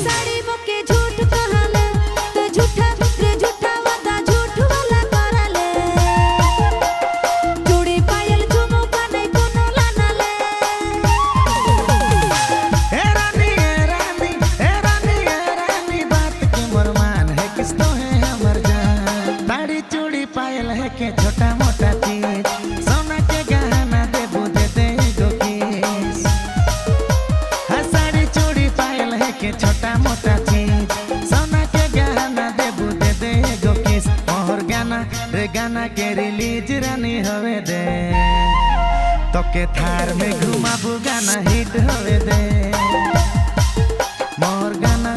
साड़ी मोके झूठ कहले ते झूठा रे झूठा वादा झूठ वाला करले चूड़ी पायल झुमका नहीं कोनो लानाले ए रानी ए रानी ए रानी ए रानी बात के मोरमान है किस तो है हमर जान साड़ी चूड़ी पायल है के छोटा मोटा चीज सोना के गहना देबू दे दे गो किस हाँ साड़ी चूड़ी पायल है के छोटा मोटा चीज सोना के गहना देबू दे दे गो किस मोहर गाना रे गाना के रिलीज रानी होवे दे तो के थार में घुमाबू गाना हिट होवे दे मोर गाना